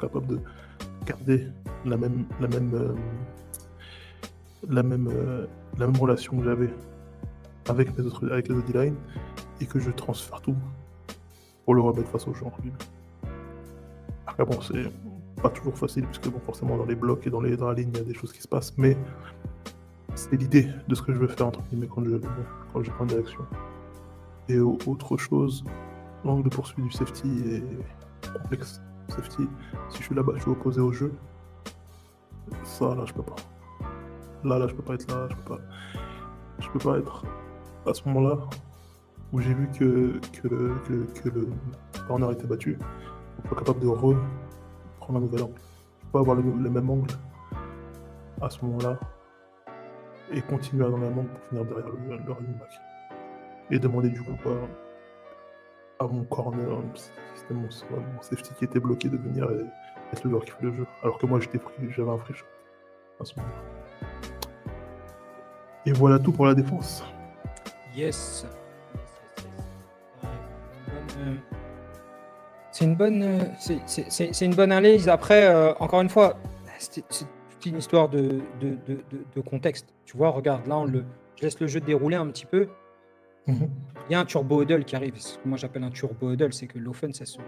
capable de garder la même, la même, la même, la même relation que j'avais avec les autres D-line et que je transfère tout pour le remettre face au jeu entre guillemets. Après bon, c'est pas toujours facile puisque bon, forcément dans les blocs et dans la ligne, il y a des choses qui se passent, mais c'est l'idée de ce que je veux faire entre guillemets quand je prends une direction. Et autre chose, l'angle de poursuite du safety est complexe. Safety, si je suis là-bas, je suis opposé au jeu. Ça, là, je peux pas. Là, je peux pas être là. Je peux pas être à ce moment-là où j'ai vu que le corner était battu. Je suis pas capable de reprendre un nouvel angle. Je peux pas avoir le même angle à ce moment-là et continuer dans le même angle pour finir derrière le running back. Et demander du coup à mon corner, c'était mon safety qui était bloqué de venir et être le joueur qui fait le jeu. Alors que moi j'avais un free shot à ce moment-là. Et voilà tout pour la défense. Yes. C'est une bonne analyse. Après, encore une fois, c'est toute une histoire de contexte. Tu vois, regarde, là, je laisse le jeu dérouler un petit peu. Il y a un turbo huddle qui arrive. Ce que moi j'appelle un turbo huddle, c'est que l'offense,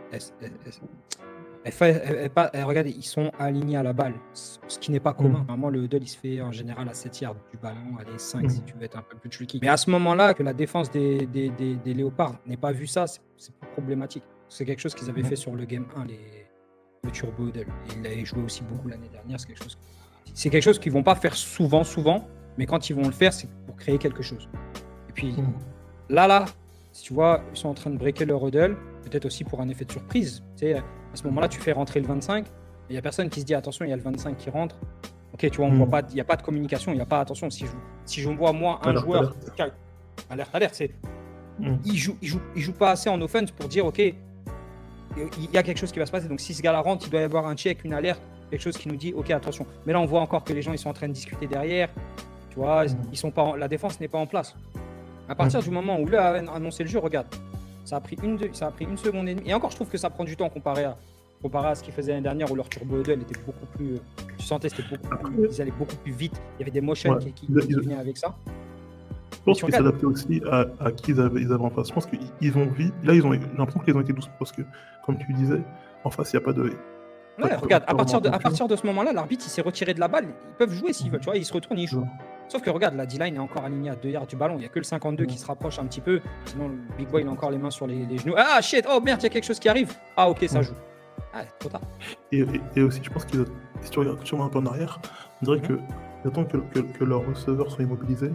regardez, ils sont alignés à la balle, ce qui n'est pas commun. Normalement, le huddle, il se fait en général à 7 yards du ballon, allez, 5 si tu veux être un peu plus tricky. Mais à ce moment-là, que la défense des Léopards n'ait pas vu ça, c'est plus problématique. C'est quelque chose qu'ils avaient fait sur le Game 1, le turbo huddle. Ils l'avaient joué aussi beaucoup l'année dernière. C'est quelque chose qu'ils ne vont pas faire souvent, mais quand ils vont le faire, c'est pour créer quelque chose. Et puis, là, si tu vois, ils sont en train de breaker leur huddle, peut-être aussi pour un effet de surprise. Tu sais, à ce moment-là, tu fais rentrer le 25, il n'y a personne qui se dit attention, il y a le 25 qui rentre. Ok, tu vois, il n'y a pas de communication, il n'y a pas attention. Si je vois moi un joueur, alerte, c'est il joue pas assez en offense pour dire ok, il y a quelque chose qui va se passer. Donc si ce gars-là rentre, il doit y avoir un check, une alerte, quelque chose qui nous dit ok, attention. Mais là, on voit encore que les gens ils sont en train de discuter derrière. Tu vois, la défense n'est pas en place. À partir du moment où là a annoncé le jeu, regarde, ça a pris une seconde et demie. Et encore, je trouve que ça prend du temps comparé à ce qu'ils faisaient l'année dernière où leur turbo huddle était beaucoup plus. Tu sentais ils allaient beaucoup plus vite. Il y avait des motions qui venaient avec ça. Je pense qu'ils s'adaptaient aussi à qui ils avaient en face. Je pense qu'ils ont vu. Là, j'ai l'impression qu'ils ont été douces parce que, comme tu disais, en face, il n'y a pas de. Ouais, regarde, à partir de ce moment-là, l'arbitre il s'est retiré de la balle. Ils peuvent jouer s'ils veulent, tu vois, ils se retournent, ils jouent. Sauf que regarde, la D-line est encore alignée à 2 yards du ballon. Il n'y a que le 52 qui se rapproche un petit peu. Sinon, le Big Boy, il a encore les mains sur les genoux. Ah shit, oh merde, il y a quelque chose qui arrive. Ah ok, ça joue. Ah, trop tard. Et aussi, je pense que si tu regardes un peu en arrière, on dirait que j'attends que leurs receveurs soient immobilisés